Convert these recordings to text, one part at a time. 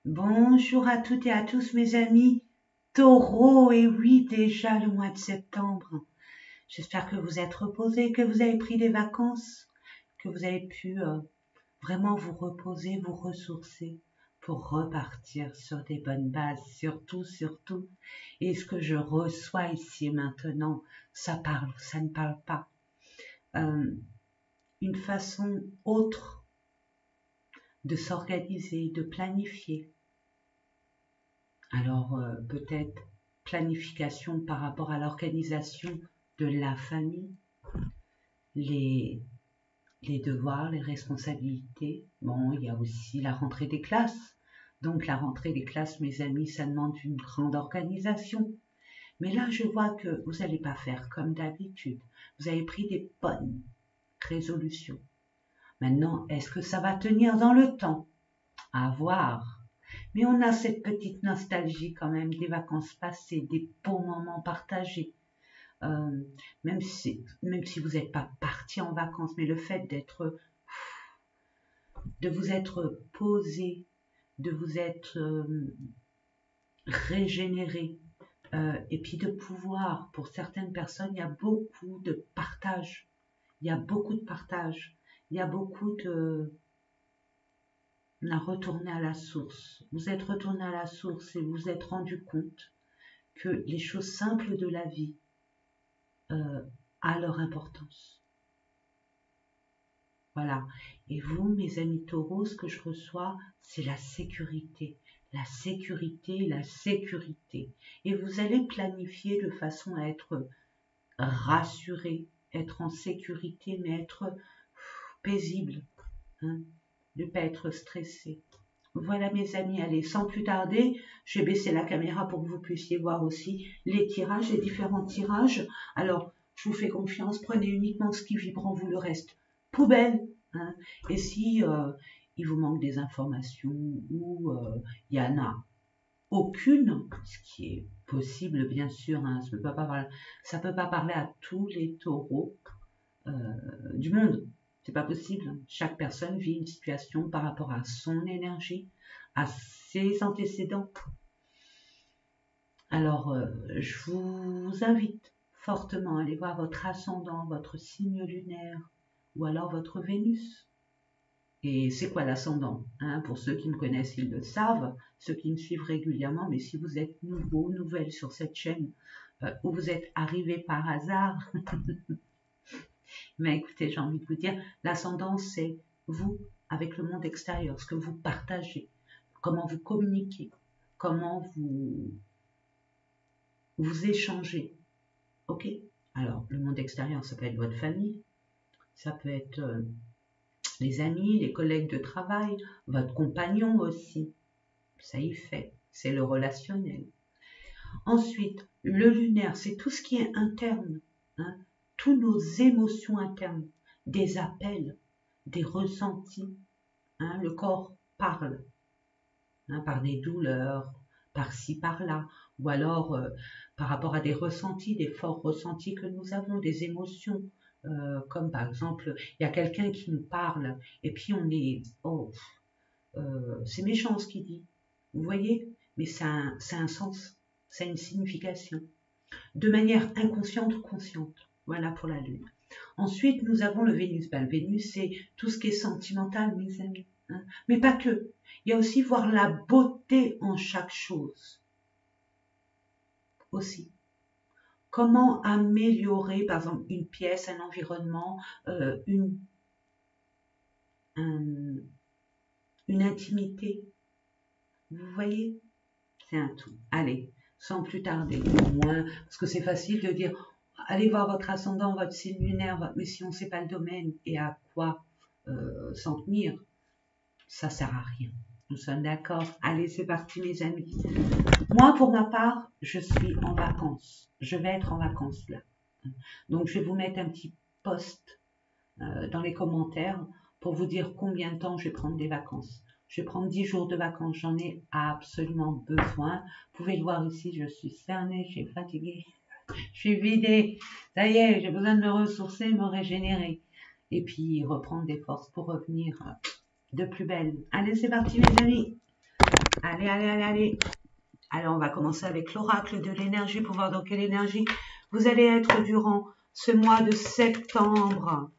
Bonjour à toutes et à tous mes amis taureaux, et oui, déjà le mois de septembre. J'espère que vous êtes reposés, que vous avez pris des vacances, que vous avez pu vraiment vous reposer, vous ressourcer pour repartir sur des bonnes bases, surtout. Et ce que je reçois ici et maintenant, ça parle ou ça ne parle pas. Une façon autre de s'organiser, de planifier. Alors peut-être planification par rapport à l'organisation de la famille, les, les devoirs, les responsabilités. Bon, il y a aussi la rentrée des classes. Donc la rentrée des classes, mes amis, ça demande une grande organisation. Mais là, je vois que vous n'allez pas faire comme d'habitude. Vous avez pris des bonnes résolutions. Maintenant, est-ce que ça va tenir dans le temps? À voir. Mais on a cette petite nostalgie quand même des vacances passées, des beaux moments partagés. Euh, même si vous n'êtes pas parti en vacances, mais le fait de vous être posé, de vous être régénéré, et puis de pouvoir, pour certaines personnes, il y a beaucoup de partage. Il y a beaucoup de partage. Il y a beaucoup de... On a retourné à la source. Vous êtes retourné à la source et vous vous êtes rendu compte que les choses simples de la vie euh, a leur importance. Voilà. Et vous, mes amis taureaux, ce que je reçois, c'est la sécurité. La sécurité, la sécurité. Et vous allez planifier de façon à être rassuré, être en sécurité, mais être paisible, hein, ne pas être stressé. Voilà mes amis, allez, sans plus tarder, je vais baisser la caméra pour que vous puissiez voir aussi les tirages, les différents tirages. Alors, je vous fais confiance, prenez uniquement ce qui vibre en vous, le reste, poubelle. Hein. Et si il vous manque des informations ou il y en a aucune, ce qui est possible bien sûr, hein, ça peut pas parler à tous les taureaux du monde. C'est pas possible. Chaque personne vit une situation par rapport à son énergie, à ses antécédents. Alors, je vous invite fortement à aller voir votre ascendant, votre signe lunaire, ou alors votre Vénus. Et c'est quoi l'ascendant, hein? Pour ceux qui me connaissent, ils le savent, ceux qui me suivent régulièrement, mais si vous êtes nouveau, nouvelle sur cette chaîne, ou vous êtes arrivé par hasard, mais écoutez, j'ai envie de vous dire, l'ascendant, c'est vous avec le monde extérieur, ce que vous partagez, comment vous communiquez, comment vous échangez. Ok? Alors, le monde extérieur, ça peut être votre famille, ça peut être les amis, les collègues de travail, votre compagnon aussi. Ça y fait, c'est le relationnel. Ensuite, le lunaire, c'est tout ce qui est interne, hein, toutes nos émotions internes, des appels, des ressentis. Hein, le corps parle, hein, par des douleurs, par-ci, par-là, ou alors par rapport à des ressentis, des forts ressentis que nous avons, des émotions, comme par exemple, il y a quelqu'un qui nous parle, et puis on est, oh, c'est méchant ce qu'il dit, vous voyez, mais ça a un sens, ça a une signification, de manière inconsciente ou consciente, voilà pour la Lune. Ensuite, nous avons le Vénus. Ben, le Vénus, c'est tout ce qui est sentimental, mes amis. Hein. Mais pas que. Il y a aussi voir la beauté en chaque chose. Aussi. Comment améliorer, par exemple, une pièce, un environnement, une intimité. Vous voyez? C'est un tout. Allez, sans plus tarder, au moins, parce que c'est facile de dire, allez voir votre ascendant, votre signe lunaire, mais si on ne sait pas le domaine et à quoi s'en tenir, ça sert à rien. Nous sommes d'accord? Allez, c'est parti mes amis. Moi, pour ma part, je suis en vacances. Je vais être en vacances là. Donc, je vais vous mettre un petit post dans les commentaires pour vous dire combien de temps je vais prendre des vacances. Je vais prendre 10 jours de vacances, j'en ai absolument besoin. Vous pouvez le voir ici, je suis cernée, je suis fatiguée, je suis vidée. Ça y est, j'ai besoin de me ressourcer, me régénérer. Et puis reprendre des forces pour revenir de plus belle. Allez, c'est parti mes amis. Allez, allez, allez, allez. Alors, on va commencer avec l'oracle de l'énergie pour voir dans quelle énergie vous allez être durant ce mois de septembre.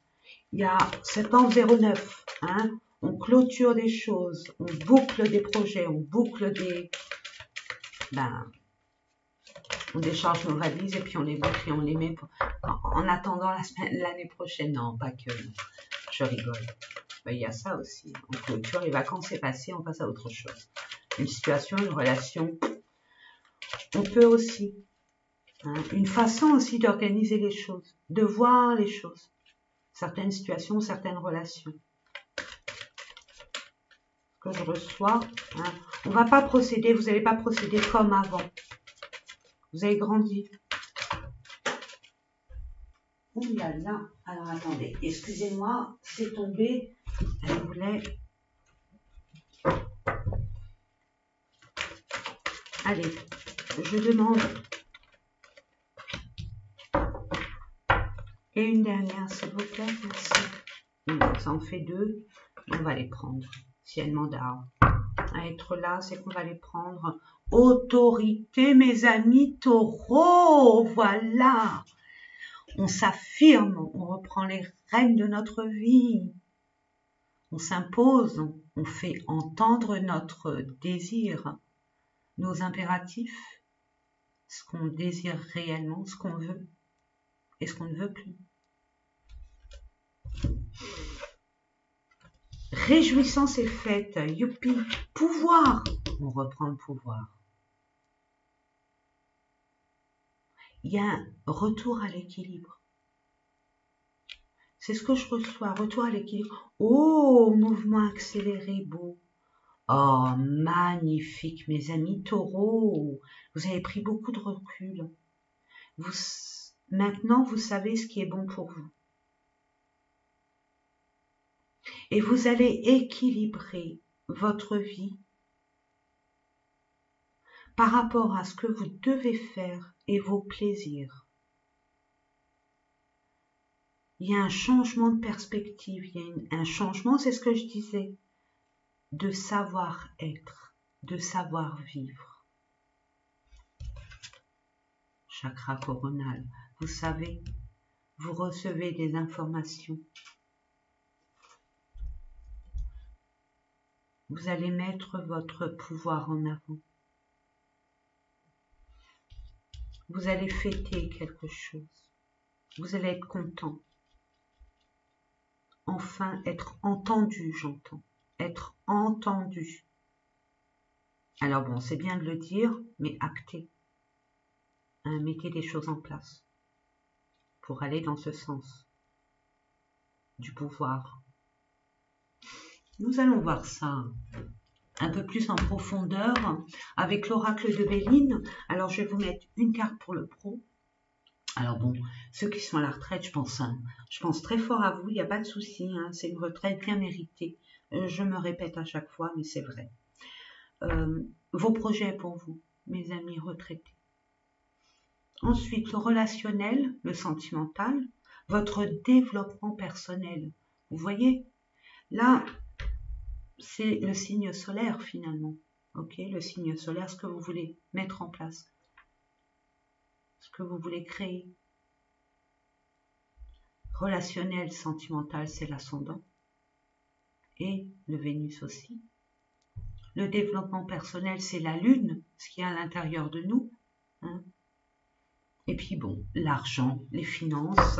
Il y a septembre 09. Hein, on clôture des choses, on boucle des projets, on boucle des... on décharge nos valises et puis on les boucle et on les met en attendant l'année prochaine. Non, pas que. Je rigole. Il y a ça aussi. On clôture, les vacances c'est passé, on passe à autre chose. Une situation, une relation. On peut aussi. Hein, une façon aussi d'organiser les choses, de voir les choses. Certaines situations, certaines relations. Que je reçois. Hein, on ne va pas procéder, vous n'allez pas procéder comme avant. Vous avez grandi. Oh là là. Alors attendez, excusez-moi, c'est tombé. Elle voulait... Allez, je demande. Et une dernière, s'il vous plaît, merci. Ça en fait 2. On va les prendre. Si elle demande à être là, c'est qu'on va les prendre. Autorité, mes amis taureaux, voilà. On s'affirme, on reprend les rênes de notre vie. On s'impose, on fait entendre notre désir, nos impératifs, ce qu'on désire réellement, ce qu'on veut et ce qu'on ne veut plus. Réjouissance est faite, youpi, pouvoir, on reprend le pouvoir. Il y a un retour à l'équilibre. C'est ce que je reçois, retour à l'équilibre. Oh, mouvement accéléré, beau. Oh, magnifique, mes amis taureaux. Vous avez pris beaucoup de recul. Maintenant, vous savez ce qui est bon pour vous. Et vous allez équilibrer votre vie par rapport à ce que vous devez faire et vos plaisirs. Il y a un changement de perspective, il y a un changement, c'est ce que je disais, de savoir-être, de savoir-vivre. Chakra coronal, vous savez, vous recevez des informations. Vous allez mettre votre pouvoir en avant. Vous allez fêter quelque chose. Vous allez être content. Enfin, être entendu, j'entends. Être entendu. Alors bon, c'est bien de le dire, mais actez. Hein, mettez des choses en place pour aller dans ce sens du pouvoir. Nous allons voir ça un peu plus en profondeur avec l'oracle de Béline. Alors, je vais vous mettre une carte pour le pro. Alors bon, ceux qui sont à la retraite, je pense très fort à vous, il n'y a pas de souci, hein, c'est une retraite bien méritée. Je me répète à chaque fois, mais c'est vrai. Vos projets pour vous, mes amis retraités. Ensuite, le relationnel, le sentimental, votre développement personnel. Vous voyez, là, c'est le signe solaire finalement. Ok, le signe solaire, ce que vous voulez mettre en place, ce que vous voulez créer. Relationnel, sentimental, c'est l'ascendant. Et le Vénus aussi. Le développement personnel, c'est la Lune, ce qui est à l'intérieur de nous. Hein. Et puis bon, l'argent, les finances.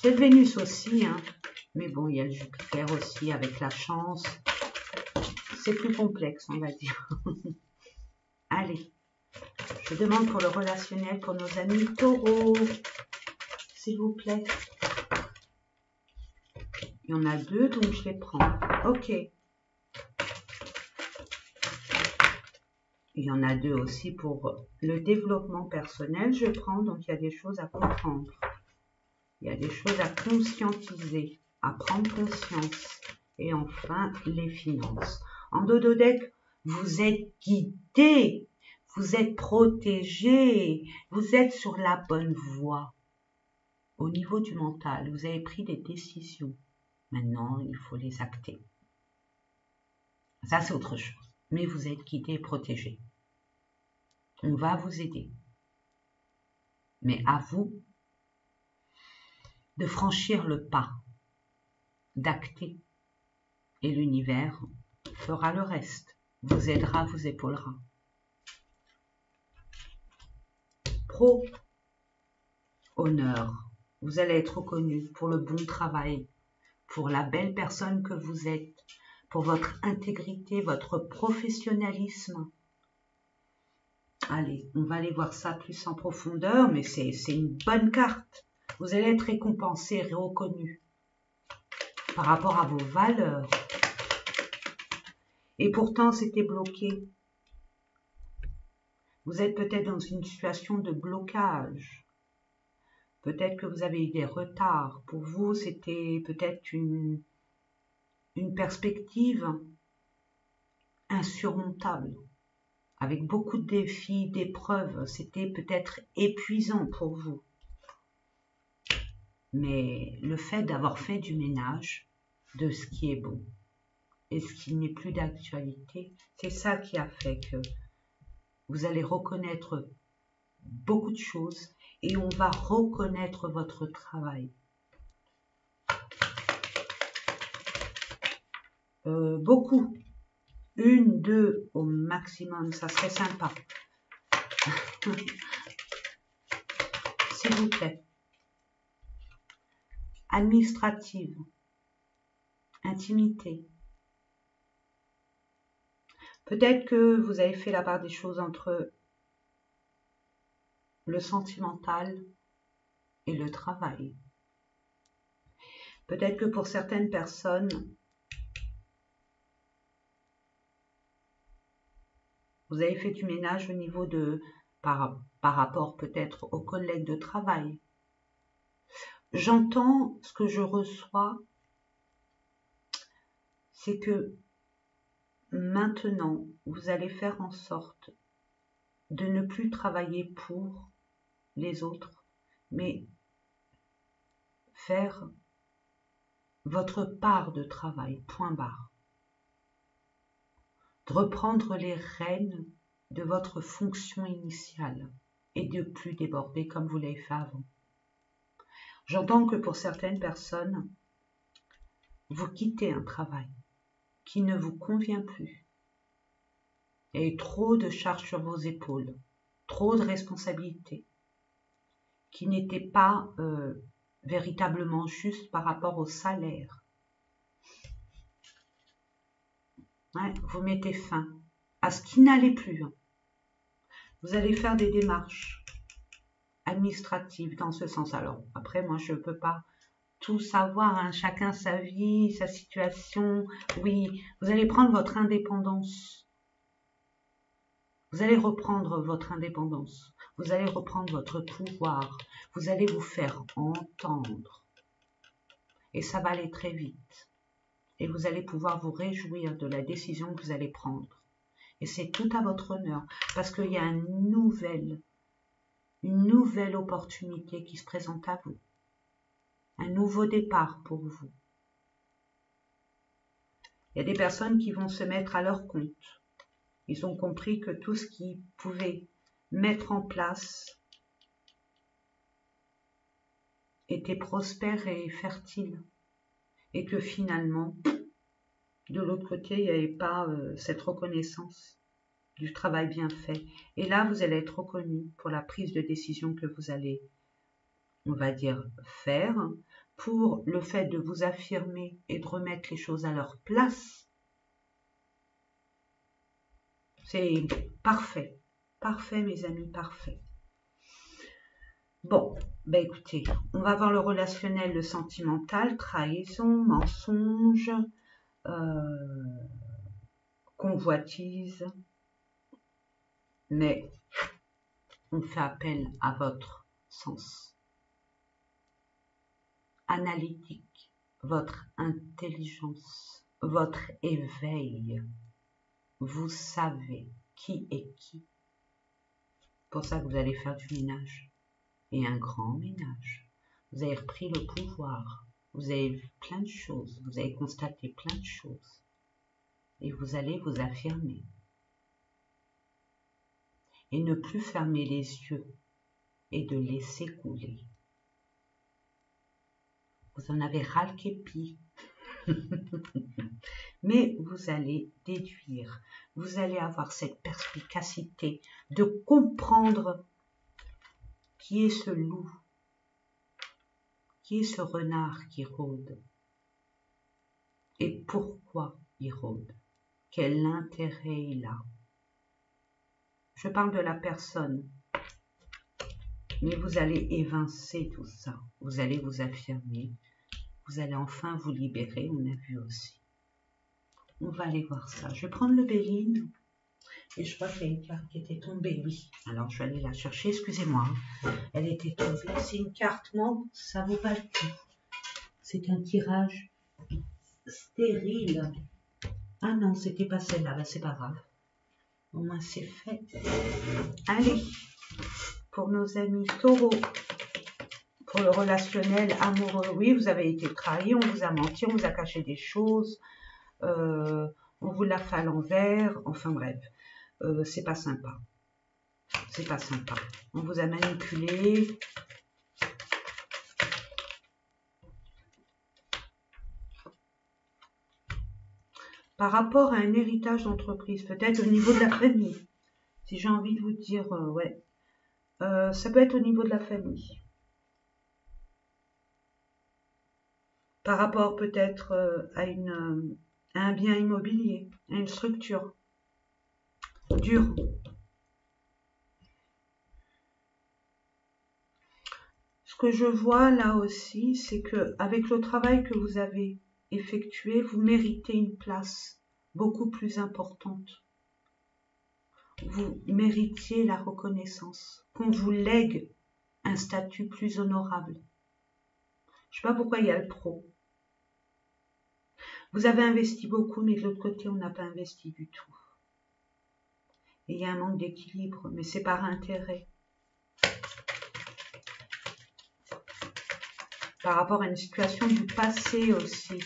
C'est le Vénus aussi, hein. Mais bon, il y a le Jupiter aussi avec la chance. C'est plus complexe, on va dire. Allez, je demande pour le relationnel, pour nos amis taureaux, s'il vous plaît. Il y en a 2, donc je les prends. Ok. Il y en a 2 aussi pour le développement personnel. Je prends, donc il y a des choses à comprendre. Il y a des choses à conscientiser, à prendre conscience. Et enfin, les finances. En dodo deck, vous êtes guidé, vous êtes protégé, vous êtes sur la bonne voie. Au niveau du mental, vous avez pris des décisions. Maintenant, il faut les acter. Ça, c'est autre chose. Mais vous êtes guidé et protégé. On va vous aider. Mais à vous de franchir le pas, d'acter. Et l'univers fera le reste. Vous aidera, vous épaulera. Pro, honneur. Vous allez être reconnu pour le bon travail, pour la belle personne que vous êtes, pour votre intégrité, votre professionnalisme. Allez, on va aller voir ça plus en profondeur, mais c'est une bonne carte. Vous allez être récompensé et reconnu par rapport à vos valeurs. Et pourtant, c'était bloqué. Vous êtes peut-être dans une situation de blocage. Peut-être que vous avez eu des retards. Pour vous, c'était peut-être une perspective insurmontable, avec beaucoup de défis, d'épreuves. C'était peut-être épuisant pour vous. Mais le fait d'avoir fait du ménage de ce qui est bon et ce qui n'est plus d'actualité, c'est ça qui a fait que vous allez reconnaître beaucoup de choses et on va reconnaître votre travail. Beaucoup. 1, 2 au maximum, ça serait sympa. S'il vous plaît. Administrative. Intimité. Peut-être que vous avez fait la part des choses entre le sentimental et le travail. Peut-être que pour certaines personnes, vous avez fait du ménage au niveau de, par rapport peut-être aux collègues de travail. J'entends ce que je reçois, c'est que maintenant, vous allez faire en sorte de ne plus travailler pour les autres, mais faire votre part de travail, point barre. De reprendre les rênes de votre fonction initiale et de plus déborder comme vous l'avez fait avant. J'entends que pour certaines personnes, vous quittez un travail qui ne vous convient plus. Il y a eu trop de charges sur vos épaules, trop de responsabilités qui n'étaient pas véritablement justes par rapport au salaire. Ouais, vous mettez fin à ce qui n'allait plus. Vous allez faire des démarches administratives dans ce sens. Alors, après, moi, je ne peux pas tout savoir, hein. Chacun sa vie, sa situation. Oui, vous allez prendre votre indépendance. Vous allez reprendre votre indépendance. Vous allez reprendre votre pouvoir. Vous allez vous faire entendre. Et ça va aller très vite. Et vous allez pouvoir vous réjouir de la décision que vous allez prendre. Et c'est tout à votre honneur, parce qu'il y a une nouvelle opportunité qui se présente à vous. Un nouveau départ pour vous. Il y a des personnes qui vont se mettre à leur compte. Ils ont compris que tout ce qu'ils pouvaient mettre en place était prospère et fertile. Et que finalement, de l'autre côté, il n'y avait pas cette reconnaissance du travail bien fait. Et là, vous allez être reconnu pour la prise de décision que vous allez, on va dire, faire, pour le fait de vous affirmer et de remettre les choses à leur place. C'est parfait. Parfait, mes amis, parfait. Bon, ben écoutez, on va voir le relationnel, le sentimental, trahison, mensonge, convoitise. Mais on fait appel à votre sens analytique, votre intelligence, votre éveil. Vous savez qui est qui. Pour ça que vous allez faire du ménage. Et un grand ménage. Vous avez repris le pouvoir. Vous avez vu plein de choses. Vous avez constaté plein de choses. et vous allez vous affirmer. Et ne plus fermer les yeux et de laisser couler. Vous en avez ras le képi. Mais vous allez déduire, vous allez avoir cette perspicacité de comprendre qui est ce loup, qui est ce renard qui rôde et pourquoi il rôde, quel intérêt il a. Je parle de la personne, mais vous allez évincer tout ça, vous allez vous affirmer, vous allez enfin vous libérer, on a vu aussi. On va aller voir ça. Je vais prendre le Béline. Et je crois qu'il y a une carte qui était tombée, oui. Alors, je vais aller la chercher, excusez-moi. Elle était tombée. C'est une carte, non, ça vaut pas le coup. C'est un tirage stérile. Ah non, c'était pas celle-là. Ben, c'est pas grave. Au moins, c'est fait. Allez, pour nos amis taureaux, pour le relationnel amoureux, oui, vous avez été trahi, on vous a menti, on vous a caché des choses. On vous l'a fait à l'envers, enfin bref, c'est pas sympa. C'est pas sympa. On vous a manipulé. Par rapport à un héritage d'entreprise, peut-être au niveau de la famille. Si j'ai envie de vous dire, ouais, ça peut être au niveau de la famille. Par rapport peut-être à un bien immobilier, à une structure dure. Ce que je vois là aussi, c'est que avec le travail que vous avez effectué, vous méritez une place beaucoup plus importante. Vous méritiez la reconnaissance, qu'on vous lègue un statut plus honorable. Je ne sais pas pourquoi il y a le pro. Vous avez investi beaucoup, mais de l'autre côté, on n'a pas investi du tout. Et il y a un manque d'équilibre, mais c'est par intérêt. Par rapport à une situation du passé aussi.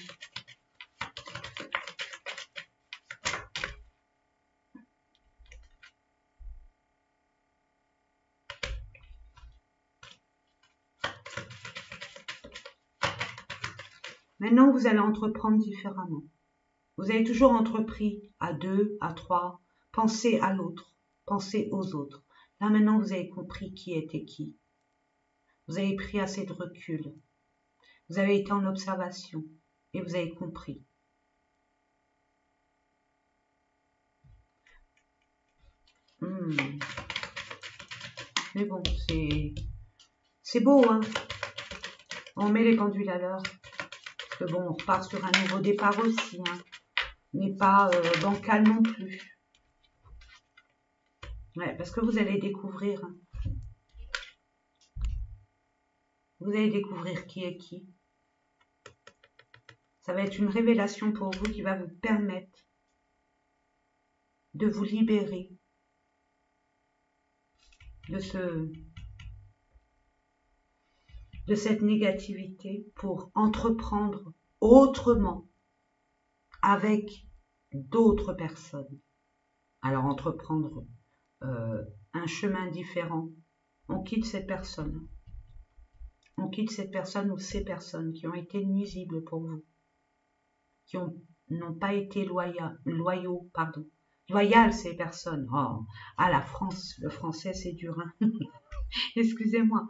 Maintenant, vous allez entreprendre différemment. Vous avez toujours entrepris à 2, à 3, pensez à l'autre, pensez aux autres. Là, maintenant, vous avez compris qui était qui. Vous avez pris assez de recul. Vous avez été en observation et vous avez compris. Mais bon, c'est beau, hein. On met les pendules à l'heure. Parce que bon, on repart sur un nouveau départ aussi, hein. Mais pas bancal non plus. Ouais, parce que vous allez découvrir. Hein. Vous allez découvrir qui est qui. Ça va être une révélation pour vous qui va vous permettre de vous libérer de cette négativité pour entreprendre autrement avec d'autres personnes. Alors entreprendre un chemin différent. On quitte cette personne. On quitte cette personne ou ces personnes qui ont été nuisibles pour vous, qui n'ont pas été loyaux, pardon. Loyales ces personnes. Oh, à la France, le français c'est dur. Hein. Excusez-moi.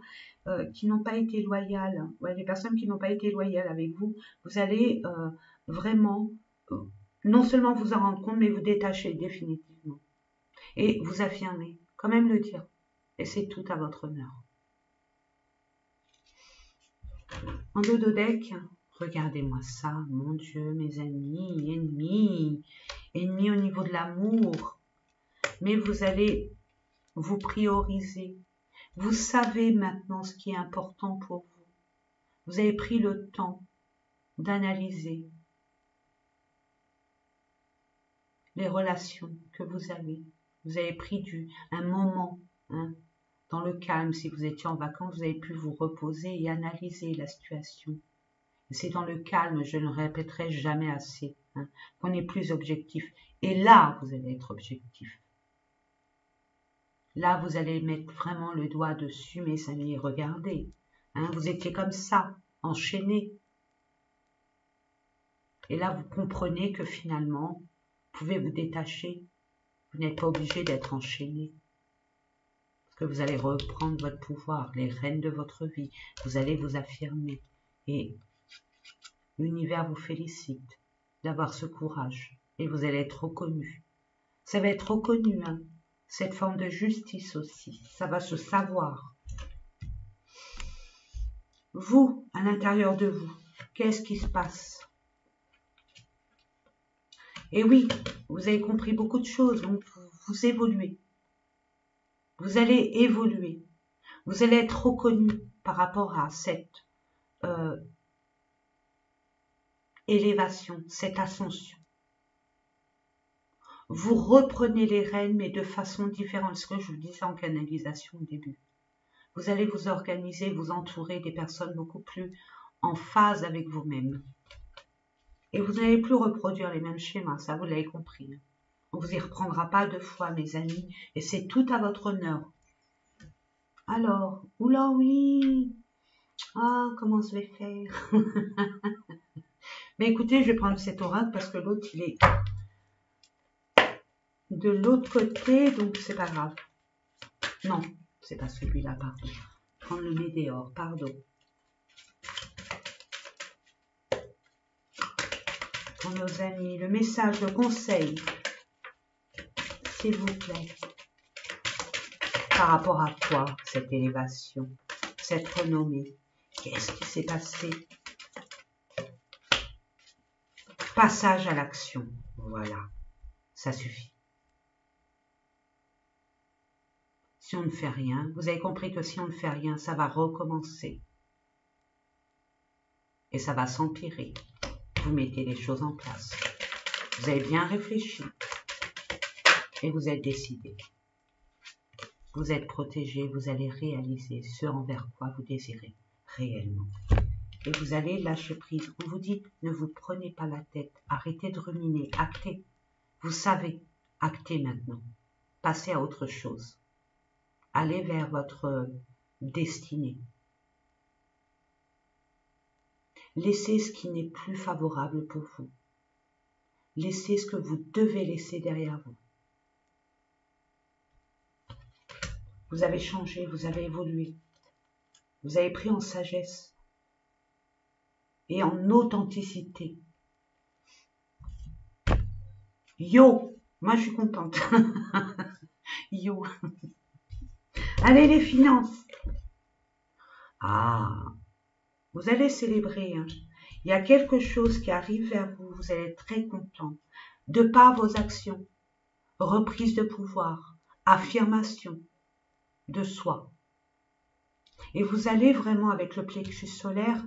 Qui n'ont pas été loyales. Ouais, les personnes qui n'ont pas été loyales avec vous, vous allez vraiment non seulement vous en rendre compte, mais vous détacher définitivement. Et vous affirmer, quand même le dire. Et c'est tout à votre honneur. En dododeck, regardez-moi ça, mon Dieu, mes amis, ennemis au niveau de l'amour. Mais vous allez vous prioriser. Vous savez maintenant ce qui est important pour vous. Vous avez pris le temps d'analyser les relations que vous avez. Vous avez pris un moment, hein, dans le calme. Si vous étiez en vacances, vous avez pu vous reposer et analyser la situation. C'est dans le calme, je ne répéterai jamais assez, hein, qu'on est plus objectif. Et là, vous allez être objectif. Là, vous allez mettre vraiment le doigt dessus, mes amis, regardez. Hein, vous étiez comme ça, enchaînés. Et là, vous comprenez que finalement, vous pouvez vous détacher. Vous n'êtes pas obligé d'être enchaîné. Parce que vous allez reprendre votre pouvoir, les rênes de votre vie. Vous allez vous affirmer. Et l'univers vous félicite d'avoir ce courage. Et vous allez être reconnu. Ça va être reconnu, hein, cette forme de justice aussi. Ça va se savoir. Vous, à l'intérieur de vous, qu'est-ce qui se passe? Et oui, vous avez compris beaucoup de choses, donc vous évoluez. Vous allez évoluer. Vous allez être reconnu par rapport à cette élévation, cette ascension. Vous reprenez les rênes, mais de façon différente, ce que je vous disais en canalisation au début. Vous allez vous organiser, vous entourer des personnes beaucoup plus en phase avec vous-même. Et vous n'allez plus reproduire les mêmes schémas, ça vous l'avez compris. On ne vous y reprendra pas 2 fois, mes amis, et c'est tout à votre honneur. Alors, oula oui, ah, comment je vais faire? Mais écoutez, je vais prendre cet oracle parce que l'autre, il est de l'autre côté, donc c'est pas grave. Non, c'est pas celui-là, pardon. Prendre le météore, pardon. Pour nos amis, le message, le conseil, s'il vous plaît. Par rapport à quoi, cette élévation, cette renommée? Qu'est-ce qui s'est passé? Passage à l'action. Voilà, ça suffit. Si on ne fait rien, vous avez compris que si on ne fait rien, ça va recommencer. Et ça va s'empirer. Vous mettez les choses en place. Vous avez bien réfléchi. Et vous êtes décidé. Vous êtes protégé, vous allez réaliser ce envers quoi vous désirez réellement. Et vous allez lâcher prise. On vous dit, ne vous prenez pas la tête. Arrêtez de ruminer. Actez. Vous savez. Actez maintenant. Passez à autre chose. Allez vers votre destinée. Laissez ce qui n'est plus favorable pour vous. Laissez ce que vous devez laisser derrière vous. Vous avez changé, vous avez évolué. Vous avez pris en sagesse et en authenticité. Yo, moi je suis contente. Yo. Allez les finances. Ah, vous allez célébrer. Hein. Il y a quelque chose qui arrive vers vous, vous allez être très content. De par vos actions, reprise de pouvoir, affirmation de soi. Et vous allez vraiment, avec le plexus solaire,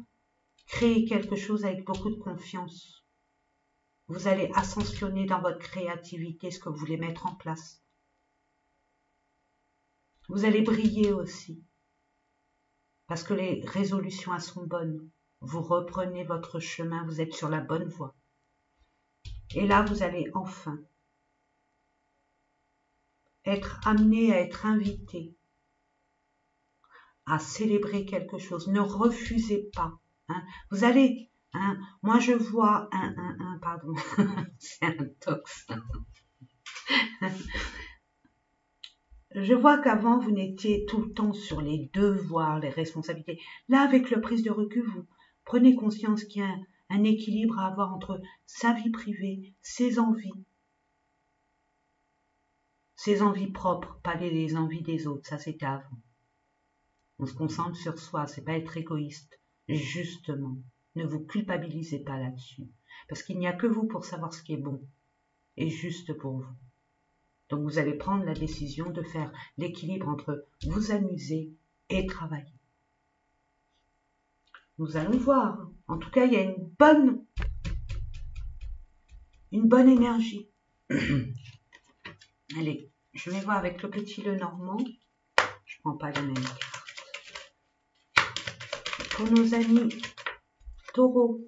créer quelque chose avec beaucoup de confiance. Vous allez ascensionner dans votre créativité ce que vous voulez mettre en place. Vous allez briller aussi. Parce que les résolutions elles sont bonnes. Vous reprenez votre chemin, vous êtes sur la bonne voie. Et là, vous allez enfin être amené à être invité à célébrer quelque chose. Ne refusez pas. Hein. Vous allez, hein, moi je vois pardon, c'est un tox. Je vois qu'avant, vous n'étiez tout le temps sur les devoirs, les responsabilités. Là, avec le prise de recul, vous prenez conscience qu'il y a un équilibre à avoir entre sa vie privée, ses envies propres, pas les envies des autres. Ça, c'était avant. On se concentre sur soi, c'est pas être égoïste. Justement, ne vous culpabilisez pas là-dessus. Parce qu'il n'y a que vous pour savoir ce qui est bon et juste pour vous. Donc vous allez prendre la décision de faire l'équilibre entre vous amuser et travailler. Nous allons voir. En tout cas, il y a une bonne énergie. Allez, je vais voir avec le petit Lenormand. Je ne prends pas les mêmes cartes. Pour nos amis Taureau,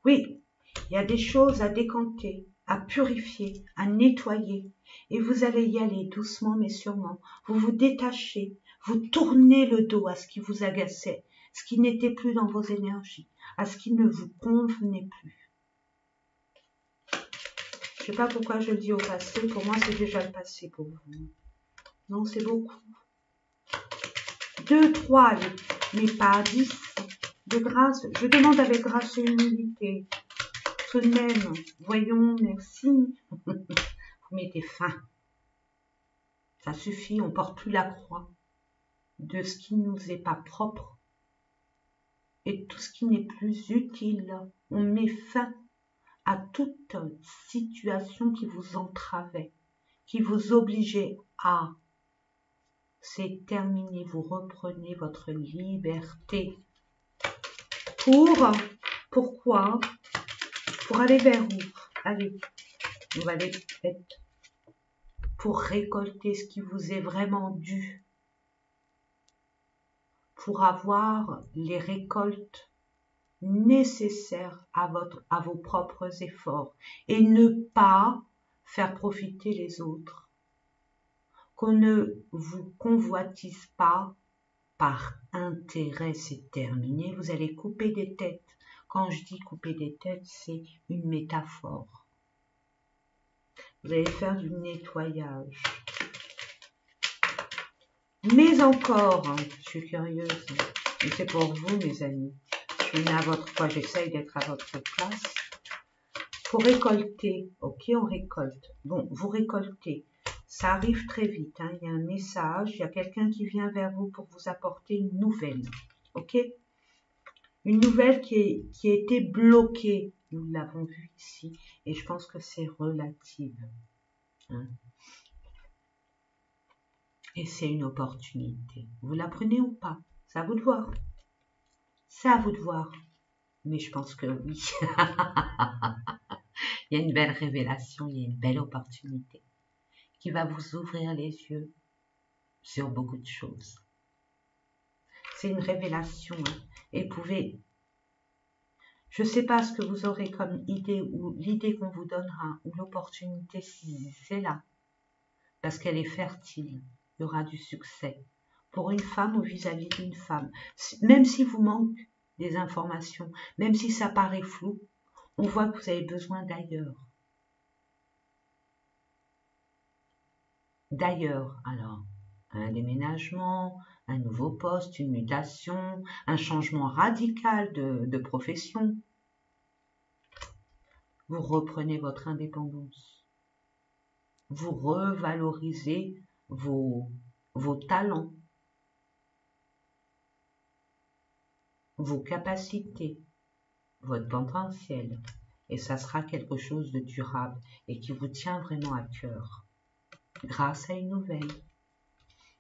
oui, il y a des choses à décanter, à purifier, à nettoyer. Et vous allez y aller doucement mais sûrement. Vous vous détachez, vous tournez le dos à ce qui vous agaçait, ce qui n'était plus dans vos énergies, à ce qui ne vous convenait plus. Je ne sais pas pourquoi je le dis au passé, pour moi c'est déjà le passé pour vous. Non, c'est beaucoup. 2, 3, mais pas 10. De grâce, je demande avec grâce et humilité. Tout de même, voyons, merci. Vous mettez fin. Ça suffit, on ne porte plus la croix de ce qui ne nous est pas propre et tout ce qui n'est plus utile. On met fin à toute situation qui vous entravait, qui vous obligeait à. C'est terminé, vous reprenez votre liberté. Pourquoi? Pour aller vers où? Allez, on va aller peut-être pour récolter ce qui vous est vraiment dû, pour avoir les récoltes nécessaires à vos propres efforts et ne pas faire profiter les autres. Qu'on ne vous convoitise pas par intérêt, c'est terminé. Vous allez couper des têtes. Quand je dis couper des têtes, c'est une métaphore. Vous allez faire du nettoyage. Mais encore, je suis curieuse, et c'est pour vous mes amis, je mets à votre poids, j'essaye d'être à votre place. Pour récolter, ok, on récolte. Bon, vous récoltez, ça arrive très vite, hein. Il y a un message, il y a quelqu'un qui vient vers vous pour vous apporter une nouvelle, ok? Une nouvelle qui a été bloquée, nous l'avons vu ici, et je pense que c'est relative. Hein. Et c'est une opportunité. Vous la prenez ou pas? C'est à vous de voir. C'est à vous de voir. Mais je pense que oui. Il y a une belle révélation, il y a une belle opportunité qui va vous ouvrir les yeux sur beaucoup de choses. C'est une révélation. Hein. Et pouvez... Je ne sais pas ce que vous aurez comme idée ou l'idée qu'on vous donnera ou l'opportunité si c'est là. Parce qu'elle est fertile. Il y aura du succès. Pour une femme ou vis-à-vis d'une femme. Même si vous manque des informations, même si ça paraît flou, on voit que vous avez besoin d'ailleurs. D'ailleurs, alors, un déménagement, un nouveau poste, une mutation, un changement radical de profession. Vous reprenez votre indépendance. Vous revalorisez vos talents, vos capacités, votre potentiel. Et ça sera quelque chose de durable et qui vous tient vraiment à cœur. Grâce à une nouvelle.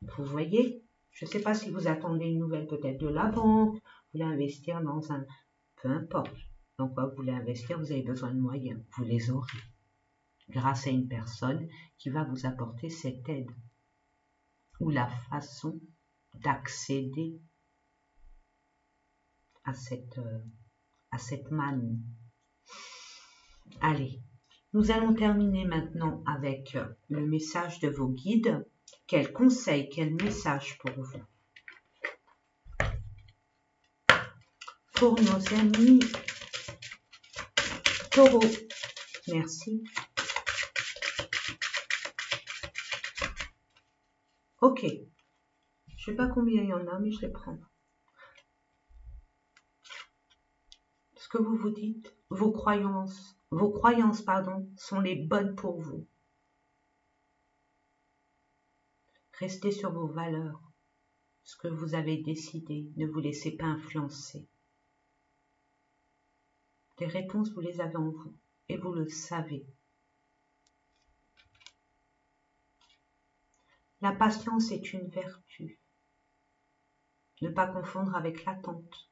Vous voyez, je ne sais pas si vous attendez une nouvelle peut-être de la banque, vous voulez investir dans un... Peu importe dans quoi vous voulez investir, vous avez besoin de moyens. Vous les aurez. Grâce à une personne qui va vous apporter cette aide. Ou la façon d'accéder à cette manne. Allez, nous allons terminer maintenant avec le message de vos guides. Quel conseil, quel message pour vous? Pour nos amis Taureau, merci. Ok, je ne sais pas combien il y en a, mais je les prends. Ce que vous vous dites, vos croyances, sont les bonnes pour vous. Restez sur vos valeurs, ce que vous avez décidé, ne vous laissez pas influencer. Les réponses, vous les avez en vous, et vous le savez. La patience est une vertu. Ne pas confondre avec l'attente.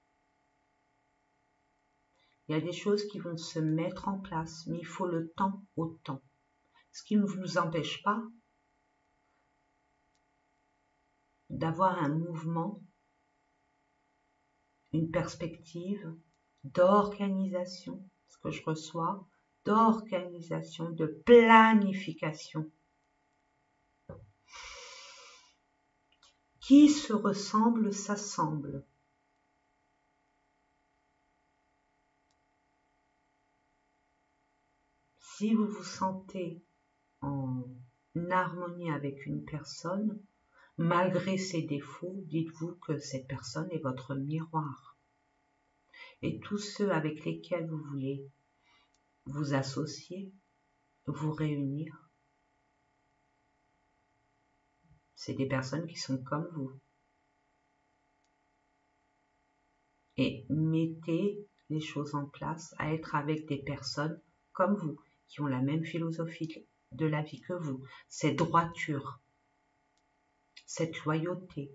Il y a des choses qui vont se mettre en place, mais il faut le temps au temps. Ce qui ne vous empêche pas d'avoir un mouvement, une perspective, d'organisation, ce que je reçois, d'organisation, de planification. Qui se ressemble s'assemble. Si vous vous sentez en harmonie avec une personne, malgré ses défauts, dites-vous que cette personne est votre miroir. Et tous ceux avec lesquels vous voulez vous associer, vous réunir, c'est des personnes qui sont comme vous. Et mettez les choses en place à être avec des personnes comme vous, qui ont la même philosophie de la vie que vous, cette droiture, cette loyauté,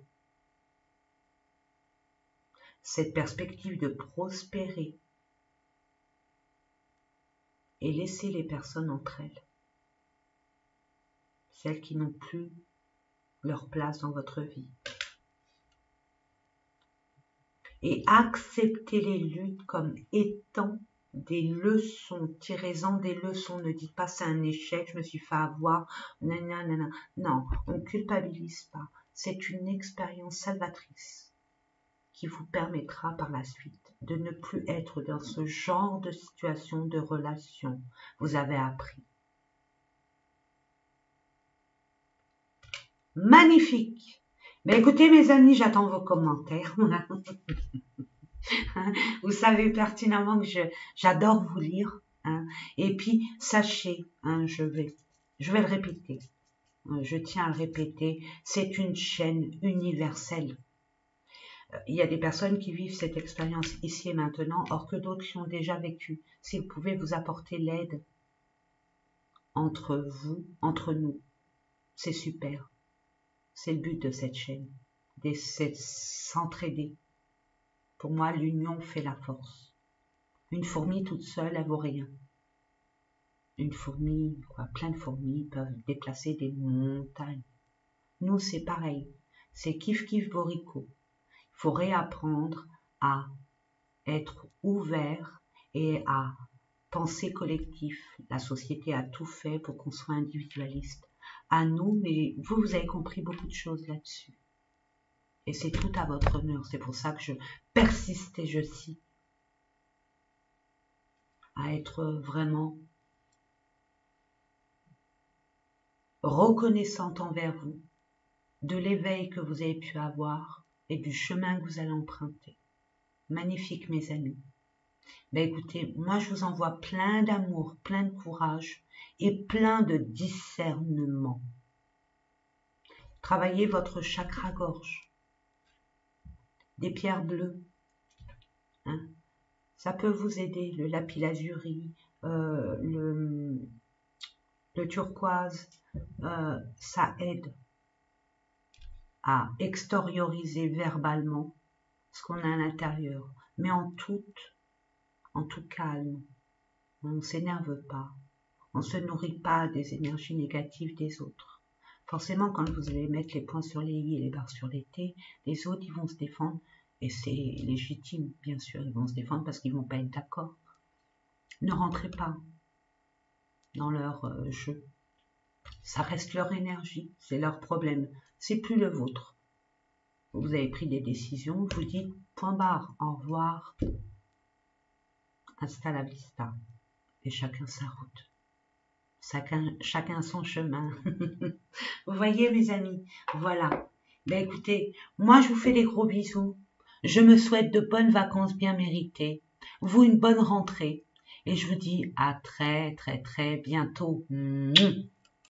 cette perspective de prospérer, et laissez les personnes entre elles, celles qui n'ont plus leur place dans votre vie. Et acceptez les luttes comme étant des leçons, tirez-en des leçons, ne dites pas c'est un échec, je me suis fait avoir, nanana. Non, on ne culpabilise pas, c'est une expérience salvatrice qui vous permettra par la suite de ne plus être dans ce genre de situation, de relation. Vous avez appris. Magnifique! Mais écoutez mes amis, j'attends vos commentaires. Vous savez pertinemment que j'adore vous lire. Hein. Et puis, sachez, hein, je vais le répéter. Je tiens à le répéter, c'est une chaîne universelle. Il y a des personnes qui vivent cette expérience ici et maintenant, or que d'autres qui ont déjà vécu. Si vous pouvez vous apporter l'aide entre vous, entre nous, c'est super. C'est le but de cette chaîne, c'est s'entraider. Pour moi, l'union fait la force. Une fourmi toute seule, elle vaut rien. Une fourmi, plein de fourmis peuvent déplacer des montagnes. Nous, c'est pareil. C'est kiff kiff borico. Il faut réapprendre à être ouvert et à penser collectif. La société a tout fait pour qu'on soit individualiste. À nous, mais vous avez compris beaucoup de choses là-dessus. Et c'est tout à votre honneur. C'est pour ça que je persiste et je cite à être vraiment reconnaissante envers vous de l'éveil que vous avez pu avoir et du chemin que vous allez emprunter. Magnifique, mes amis. Ben écoutez, moi je vous envoie plein d'amour, plein de courage et plein de discernement. Travaillez votre chakra gorge. Des pierres bleues. Hein. Ça peut vous aider, le lapis lazuli, le turquoise, ça aide à extérioriser verbalement ce qu'on a à l'intérieur, mais en tout calme. On ne s'énerve pas, on ne se nourrit pas des énergies négatives des autres. Forcément, quand vous allez mettre les points sur les i et les barres sur les t, les autres, ils vont se défendre, et c'est légitime, bien sûr, ils vont se défendre parce qu'ils ne vont pas être d'accord. Ne rentrez pas dans leur jeu. Ça reste leur énergie, c'est leur problème, c'est plus le vôtre. Vous avez pris des décisions, vous dites point barre, au revoir, hasta la vista, et chacun sa route, chacun son chemin. Vous voyez mes amis, voilà. Ben écoutez, moi je vous fais des gros bisous, je me souhaite de bonnes vacances bien méritées, vous une bonne rentrée, et je vous dis à très très très bientôt.